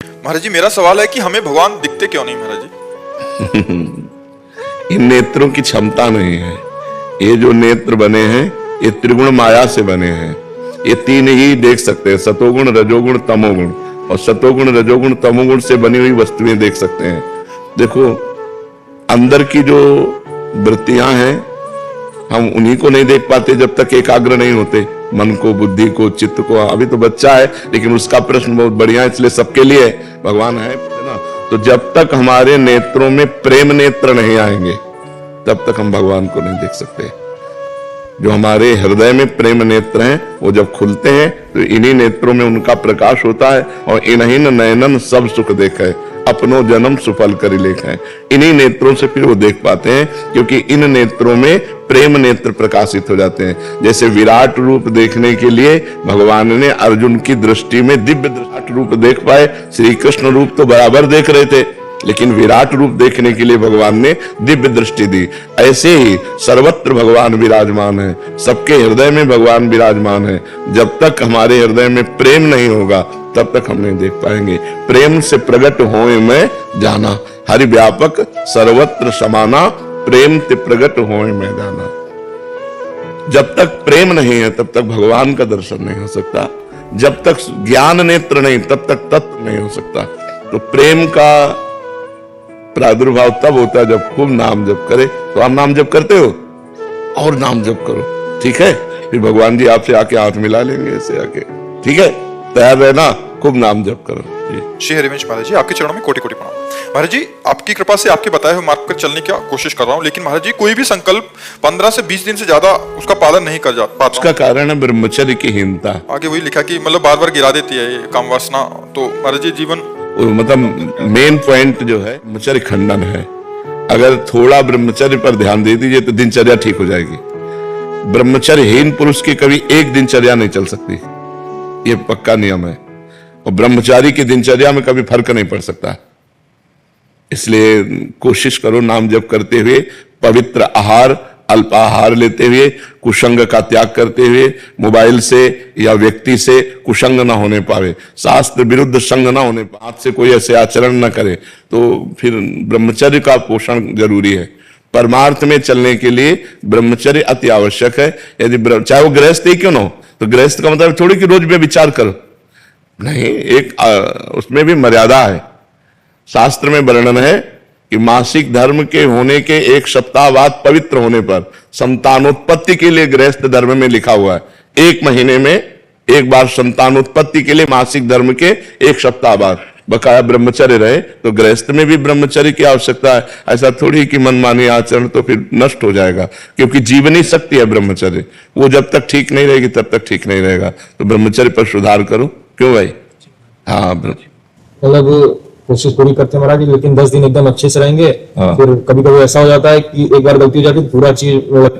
महाराज जी, मेरा सवाल है कि हमें भगवान दिखते क्यों नहीं महाराज जी? इन नेत्रों की क्षमता नहीं है। ये जो नेत्र बने हैं ये त्रिगुण माया से बने हैं। ये तीन ही देख सकते हैं, सतोगुण, रजोगुण, तमोगुण। और सतोगुण, रजोगुण, तमोगुण से बनी हुई वस्तुएं देख सकते हैं। देखो, अंदर की जो वृत्तियां हैं हम उन्हीं को नहीं देख पाते जब तक एकाग्र नहीं होते, मन को, बुद्धि को, चित्त को। अभी तो बच्चा है लेकिन उसका प्रश्न बहुत बढ़िया है, इसलिए सबके लिए भगवान है ना। तो जब तक हमारे नेत्रों में प्रेम नेत्र नहीं आएंगे तब तक हम भगवान को नहीं देख सकते। जो हमारे हृदय में प्रेम नेत्र हैं वो जब खुलते हैं तो इन्हीं नेत्रों में उनका प्रकाश होता है। और इन्हीं नयनन सब सुख देखे, अपनो जन्म सुफल करी लेखे। इन्हीं नेत्रों से फिर वो देख पाते हैं, क्योंकि इन नेत्रों में प्रेम नेत्र प्रकाशित हो जाते हैं। जैसे विराट रूप देखने के लिए भगवान ने अर्जुन की दृष्टि में दिव्य विराट रूप देख पाए। श्री कृष्ण रूप तो बराबर देख रहे थे, लेकिन विराट रूप देखने के लिए भगवान ने दिव्य दृष्टि दी। ऐसे ही सर्वत्र भगवान विराजमान है, सबके हृदय में भगवान विराजमान है। जब तक हमारे हृदय में प्रेम नहीं होगा तब तक हम नहीं देख पाएंगे। प्रेम से प्रकट होए मैं जाना, हरि व्यापक सर्वत्र समाना, प्रेम ते प्रकट होए मैं जाना। जब तक प्रेम नहीं है तब तक भगवान का दर्शन नहीं हो सकता। जब तक ज्ञान नेत्र नहीं तब तक तत्व नहीं हो सकता। तो प्रेम का प्रादुर्भाव तब होता है जब खूब नाम जप करे। तो आप नाम जप करते हो और नाम जप करो, ठीक है? फिर भगवान जी आपसे आके हाथ मिला लेंगे, ऐसे आके, ठीक है? तैयार रहना, खूब नाम जप करो। श्री हरिवंश महाराज जी, आपके चरणों में कोटि कोटि प्रणाम। महाराज जी, आपकी कृपा से आपके बताए हुए मार्ग पर चलने की कोशिश कर रहा हूँ, लेकिन महाराज जी कोई भी संकल्प 15 से 20 दिन से ज्यादा उसका पालन नहीं कर पाता। उसका कारण है ब्रह्मचर्य की हीनता। आगे वही लिखा कि मतलब बार बार गिरा देती है ये काम वासना। तो महाराज जी जीवन मतलब मेन पॉइंट जो है ब्रह्मचर्य खंडन है। अगर थोड़ा ब्रह्मचर्य पर ध्यान दे दीजिए तो दिनचर्या ठीक हो जाएगी। ब्रह्मचर्यहीन पुरुष की कभी एक दिनचर्या नहीं चल सकती, ये पक्का नियम है। और ब्रह्मचारी की दिनचर्या में कभी फर्क नहीं पड़ सकता। इसलिए कोशिश करो नाम जप करते हुए, पवित्र आहार, अल्पाहार लेते हुए, कुसंग का त्याग करते हुए, मोबाइल से या व्यक्ति से कुसंग ना होने पावे, शास्त्र विरुद्ध संग ना होने पावे, हाथ से कोई ऐसे आचरण ना करे, तो फिर ब्रह्मचर्य का पोषण जरूरी है। परमार्थ में चलने के लिए ब्रह्मचर्य अति आवश्यक है। यदि चाहे वो गृहस्थ ही क्यों ना हो, तो गृहस्थ का मतलब थोड़ी कि रोज में विचार करो, नहीं, एक उसमें भी मर्यादा है। शास्त्र में वर्णन है कि मासिक धर्म के होने के 1 सप्ताह बाद पवित्र होने पर संतानोत्पत्ति के लिए गृहस्थ धर्म में लिखा हुआ है 1 महीने में एक बार संतानोत्पत्ति के लिए मासिक धर्म के 1 सप्ताह बाद बकाया ब्रह्मचर्य रहे। तो गृहस्थ में भी ब्रह्मचर्य की आवश्यकता है। ऐसा थोड़ी कि मनमानी आचरण तो फिर नष्ट हो जाएगा, क्योंकि जीवनी शक्ति है ब्रह्मचर्य। वो जब तक ठीक नहीं रहेगी तब तक ठीक नहीं रहेगा। तो ब्रह्मचर्य पर सुधार करो। क्यों भाई? हाँ, मतलब कोशिश पूरी करते हैं महाराज, लेकिन 10 दिन एकदम अच्छे से रहेंगे। हाँ। फिर कभी कभी ऐसा हो जाता है कि एक बार गलती हो जाती है पूरा चीज।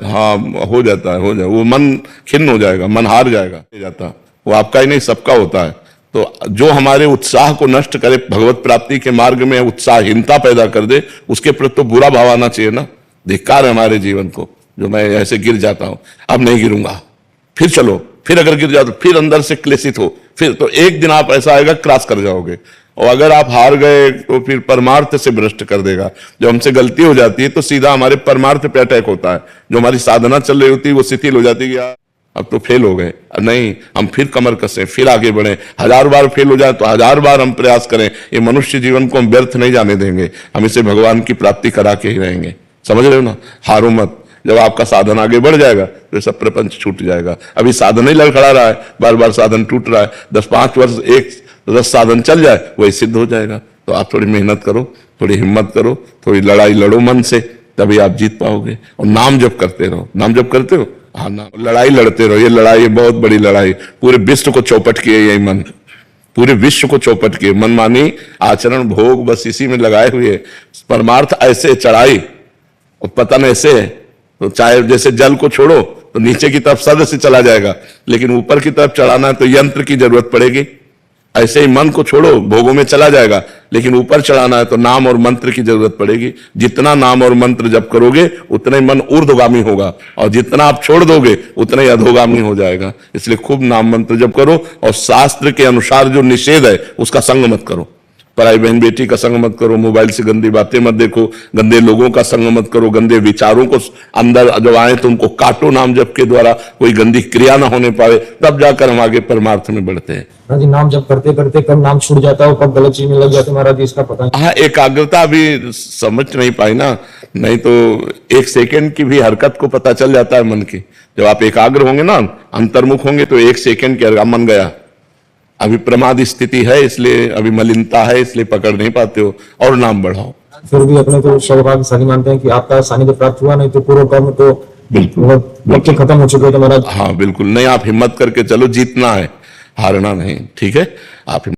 हाँ, हो जाता है, हो जाए, वो मन खिन्न हो जाएगा, मन हार जाएगा। वो आपका ही नहीं, सबका होता है। तो जो हमारे उत्साह को नष्ट करे, भगवत प्राप्ति के मार्ग में उत्साहहीनता पैदा कर दे, उसके प्रति तो बुरा भाव आना चाहिए ना। धिक्कार है हमारे जीवन को, जो मैं ऐसे गिर जाता हूं, अब नहीं गिरूंगा, फिर चलो, फिर अगर गिर जाओ तो फिर अंदर से क्लेशित हो, फिर तो एक दिन आप ऐसा आएगा क्रॉस कर जाओगे। और अगर आप हार गए तो फिर परमार्थ से भ्रष्ट कर देगा। जब हमसे गलती हो जाती है तो सीधा हमारे परमार्थ पे अटैक होता है। जो हमारी साधना चल रही होती है वो शिथिल हो जाती है कि यार अब तो फेल हो गए, नहीं, हम फिर कमर कसें, फिर आगे बढ़े। 1000 बार फेल हो जाए तो 1000 बार हम प्रयास करें। ये मनुष्य जीवन को हम व्यर्थ नहीं जाने देंगे, हम इसे भगवान की प्राप्ति करा के ही रहेंगे। समझ रहे हो ना? हारो मत। जब आपका साधन आगे बढ़ जाएगा तो सब प्रपंच छूट जाएगा। अभी साधन ही लड़खड़ा रहा है, बार बार साधन टूट रहा है। 10-5 वर्ष 10 साधन चल जाए वही सिद्ध हो जाएगा। तो आप थोड़ी मेहनत करो, थोड़ी हिम्मत करो, थोड़ी लड़ाई लड़ो मन से, तभी आप जीत पाओगे। और नाम जप करते रहो। नाम जप करते हो? हाँ, नाम, लड़ाई लड़ते रहो। ये लड़ाई बहुत बड़ी लड़ाई, पूरे विश्व को चौपट किए यही मन, पूरे विश्व को चौपट किए। मनमानी आचरण भोग बस इसी में लगाए हुए। परमार्थ ऐसे चढ़ाई और पतन ऐसे है। तो चाहे जैसे जल को छोड़ो तो नीचे की तरफ सद से चला जाएगा, लेकिन ऊपर की तरफ चढ़ाना है तो यंत्र की जरूरत पड़ेगी। ऐसे ही मन को छोड़ो, भोगों में चला जाएगा, लेकिन ऊपर चढ़ाना है तो नाम और मंत्र की जरूरत पड़ेगी। जितना नाम और मंत्र जप करोगे उतना ही मन ऊर्ध्वगामी होगा, और जितना आप छोड़ दोगे उतना ही अधोगामी हो जाएगा। इसलिए खूब नाम मंत्र जप करो, और शास्त्र के अनुसार जो निषेध है उसका संग मत करो। पराई बहन बेटी का संग मत करो, मोबाइल से गंदी बातें मत देखो, गंदे लोगों का संग मत करो, गंदे विचारों को अंदर जब आए तो उनको काटो, नाम जप के द्वारा कोई गंदी क्रिया ना होने पाए, तब जाकर हम आगे परमार्थ में बढ़ते हैं। महाराज जी नाम जब करते करते कब नाम छूट जाता है और कब गलत चीज में लग जाते हैं महाराज जी, इसका पता नहीं। हाँ, एकाग्रता भी समझ नहीं पाई ना, नहीं तो 1 सेकंड की भी हरकत को पता चल जाता है मन की। जब आप एकाग्र होंगे ना, अंतर्मुख होंगे, तो 1 सेकंड की हरकत मन गया। अभी प्रमाद स्थिति है, इसलिए अभी मलिनता है, इसलिए पकड़ नहीं पाते हो, और नाम बढ़ाओ। फिर भी अपने को सौभाग्यशाली मानते हैं कि आपका सानिध्य प्राप्त हुआ, नहीं तो पूर्व कर्म तो बिल्कुल खत्म हो चुके थे महाराज। हाँ बिल्कुल नहीं, आप हिम्मत करके चलो, जीतना है, हारना नहीं। ठीक है, आप